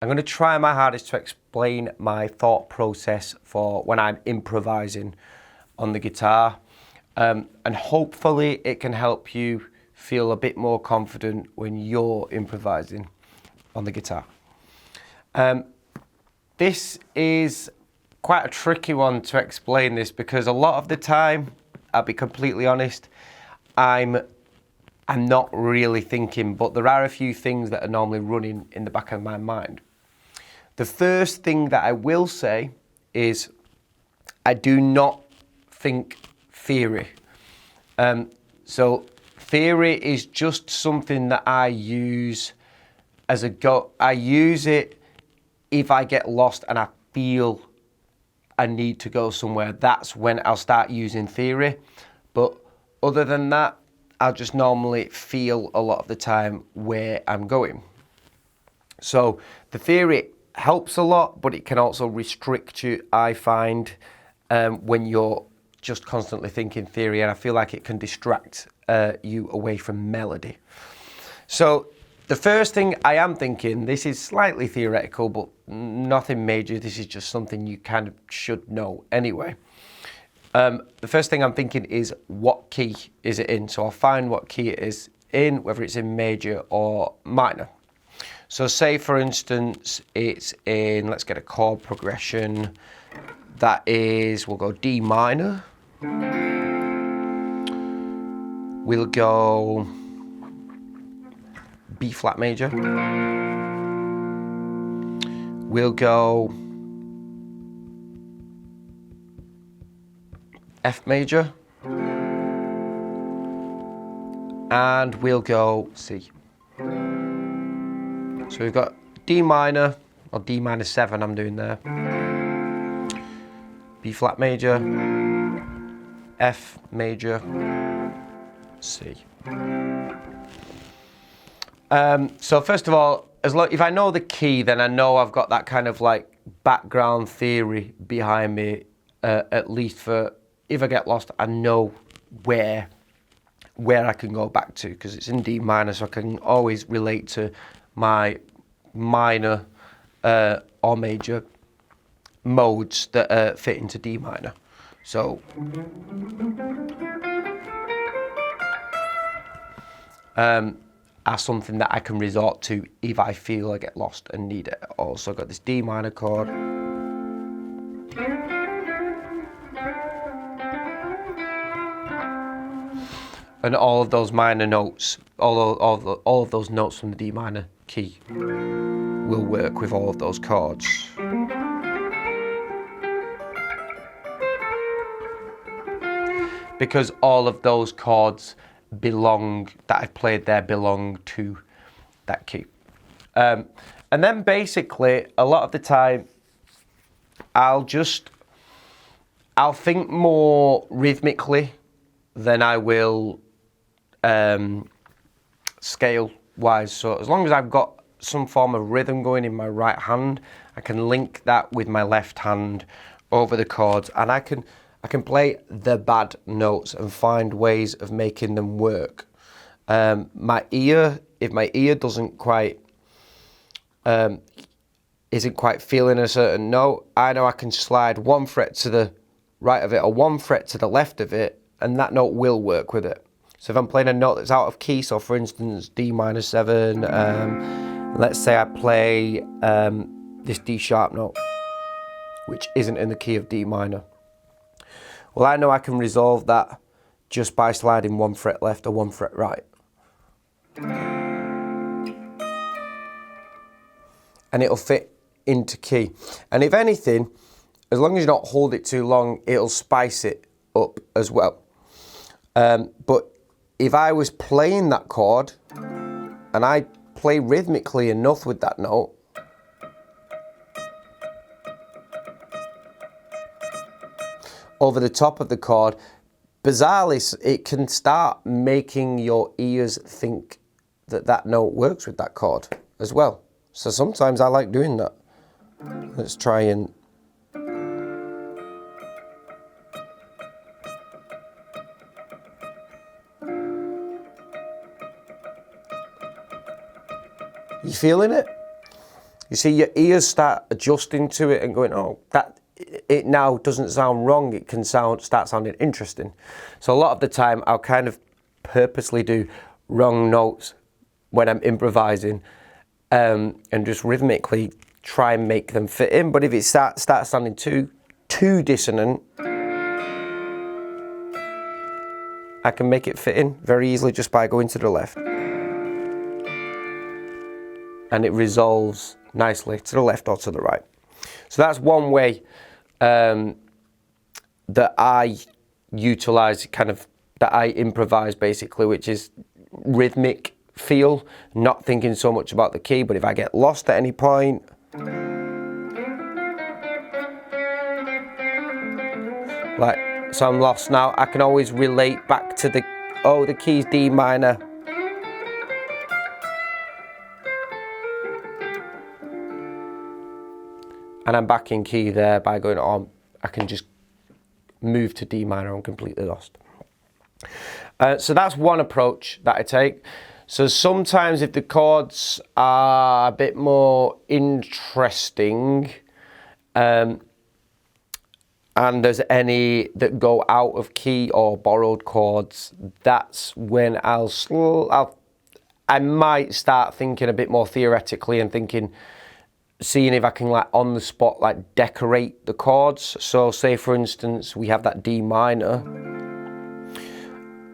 I'm going to try my hardest to explain my thought process for when I'm improvising on the guitar, and hopefully it can help you feel a bit more confident when you're improvising on the guitar. This is quite a tricky one to explain this because a lot of the time, I'll be completely honest, I'm not really thinking, but there are a few things that are normally running in the back of my mind. The first thing that I will say is I do not think theory. So theory is just something that I use as a go. I use it if I get lost and I feel I need to go somewhere. That's when I'll start using theory. But other than that, I'll just normally feel a lot of the time where I'm going. So the theory helps a lot, but it can also restrict you, I find, when you're just constantly thinking theory, and I feel like it can distract you away from melody. So the first thing I am thinking, this is slightly theoretical, but nothing major. This is just something you kind of should know anyway. The first thing I'm thinking is, what key is it in? So I'll find what key it is in, whether it's in major or minor. So say, for instance, it's in, let's get a chord progression. That is, we'll go D minor. We'll go B flat major. We'll go F major. And we'll go C. So we've got D minor, or D minor 7 I'm doing there. B flat major, F major, C. So first of all, if I know the key, then I know I've got that kind of like background theory behind me, at least for if I get lost, I know where I can go back to, because it's in D minor, so I can always relate to my minor or major modes that fit into D minor. So are something that I can resort to if I feel I get lost and need it. Also got this D minor chord. And all of those minor notes, all of those notes from the D minor key will work with all of those chords. Because all of those chords that I've played there belong to that key. And then basically, a lot of the time, I'll think more rhythmically than I will scale wise. So as long as I've got some form of rhythm going in my right hand, I can link that with my left hand over the chords, and I can play the bad notes and find ways of making them work. If my ear isn't quite feeling a certain note, I know I can slide one fret to the right of it or one fret to the left of it, and that note will work with it. So if I'm playing a note that's out of key, so for instance D minor 7, let's say I play this D sharp note, which isn't in the key of D minor. Well, I know I can resolve that just by sliding one fret left or one fret right. And it'll fit into key. And if anything, as long as you don't hold it too long, it'll spice it up as well. But if I was playing that chord and I play rhythmically enough with that note, over the top of the chord, bizarrely, it can start making your ears think that that note works with that chord as well. So sometimes I like doing that. Let's try and... You feeling it? You see, your ears start adjusting to it and going, oh, that it now doesn't sound wrong. It can start sounding interesting. So a lot of the time, I'll kind of purposely do wrong notes when I'm improvising, and just rhythmically try and make them fit in. But if it starts sounding too dissonant, I can make it fit in very easily just by going to the left. And it resolves nicely to the left or to the right. So that's one way that I utilize, that I improvise basically, which is rhythmic feel, not thinking so much about the key. But if I get lost at any point, so I'm lost now, I can always relate back to the key's D minor. And I'm back in key there by going on. I can just move to D minor. I'm completely lost. So that's one approach that I take. So sometimes if the chords are a bit more interesting, and there's any that go out of key or borrowed chords, that's when I might start thinking a bit more theoretically and seeing if I can on the spot decorate the chords. So say for instance we have that D minor,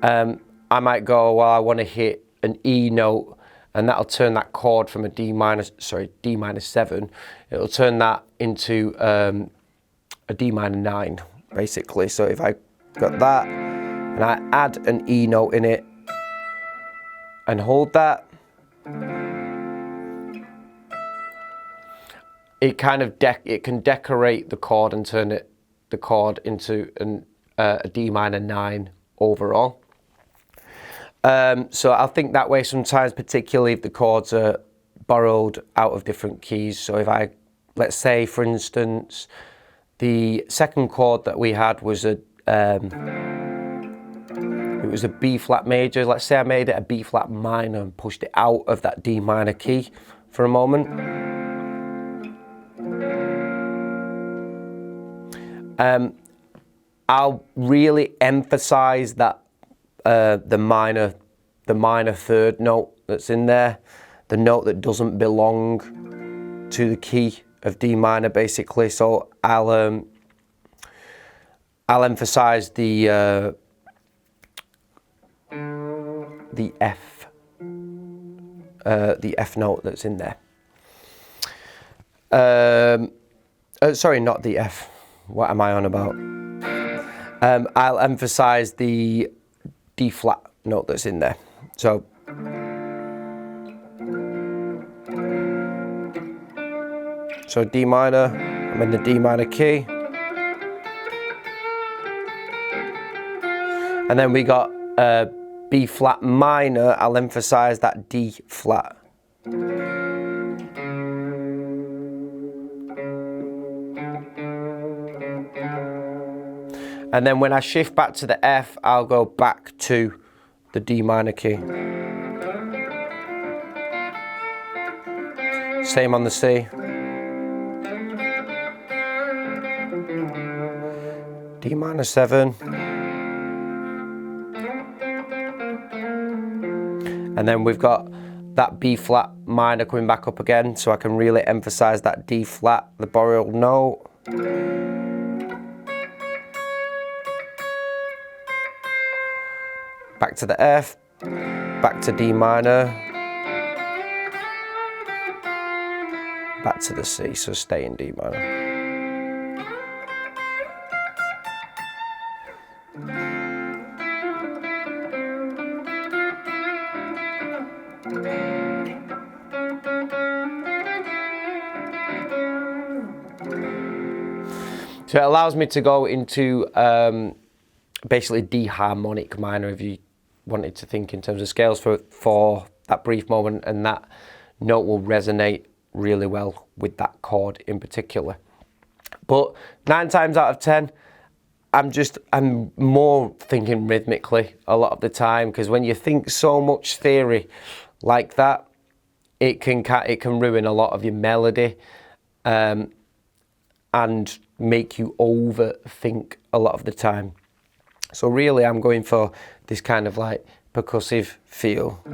I might go, well, I want to hit an E note, and that'll turn that chord from a D minor 7, it'll turn that into a D minor 9 basically. So if I got that and I add an E note in it and hold that, it can decorate the chord and turn the chord into a D minor 9 overall. So I'll think that way sometimes, particularly if the chords are borrowed out of different keys. So if let's say for instance, the second chord that we had was it was a B flat major. Let's say I made it a B flat minor and pushed it out of that D minor key for a moment. I'll really emphasize that the minor third note that's in there, the note that doesn't belong to the key of D minor basically. So I'll emphasize the F note that's in there. Sorry, not the F. What am I on about? I'll emphasize the D flat note that's in there. So D minor, I'm in the D minor key. And then we got B flat minor, I'll emphasize that D flat. And then when I shift back to the F, I'll go back to the D minor key. Same on the C. D minor 7. And then we've got that B flat minor coming back up again, so I can really emphasize that D flat, the borrowed note. Back to the F, back to D minor, back to the C, so stay in D minor. So it allows me to go into basically D harmonic minor, if you wanted to think in terms of scales for that brief moment, and that note will resonate really well with that chord in particular. But 9 times out of 10, I'm more thinking rhythmically a lot of the time, because when you think so much theory like that, it can ruin a lot of your melody, and make you overthink a lot of the time. So really I'm going for this kind of like percussive feel.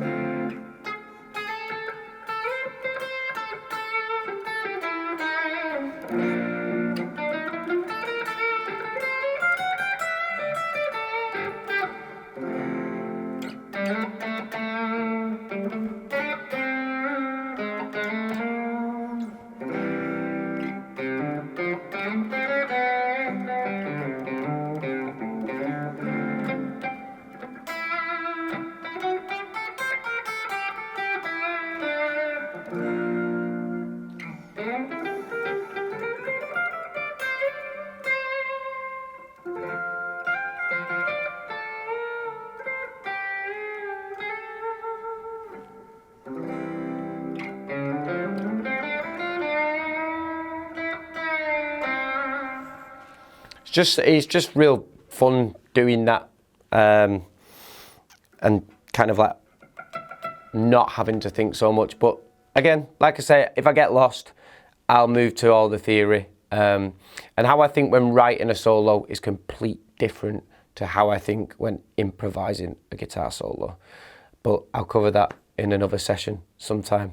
It's just real fun doing that, and kind of like not having to think so much. But again, like I say, if I get lost, I'll move to all the theory. And how I think when writing a solo is completely different to how I think when improvising a guitar solo. But I'll cover that in another session sometime.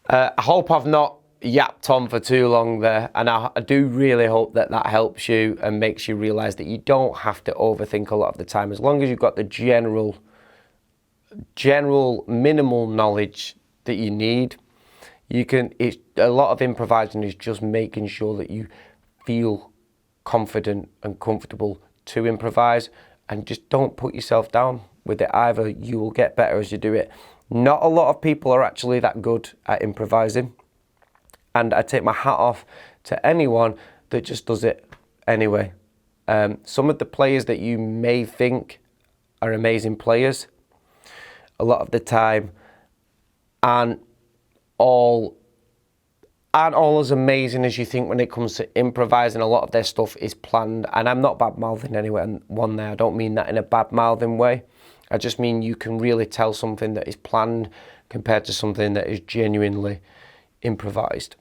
I hope I've not yapped on for too long there, and I do really hope that that helps you and makes you realise that you don't have to overthink a lot of the time. As long as you've got the general minimal knowledge that you need, you can. A lot of improvising is just making sure that you feel confident and comfortable to improvise, and just don't put yourself down with it either. You will get better as you do it. Not a lot of people are actually that good at improvising, and I take my hat off to anyone that just does it anyway. Some of the players that you may think are amazing players, a lot of the time aren't all as amazing as you think when it comes to improvising. A lot of their stuff is planned, and I'm not bad-mouthing anyone there. I don't mean that in a bad-mouthing way. I just mean you can really tell something that is planned compared to something that is genuinely improvised.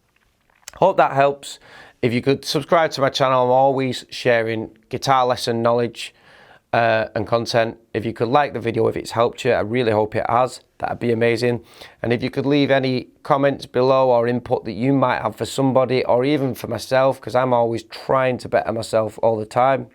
Hope that helps. If you could subscribe to my channel, I'm always sharing guitar lesson knowledge and content. If you could like the video if it's helped you, I really hope it has. That'd be amazing. And if you could leave any comments below or input that you might have for somebody or even for myself, because I'm always trying to better myself all the time.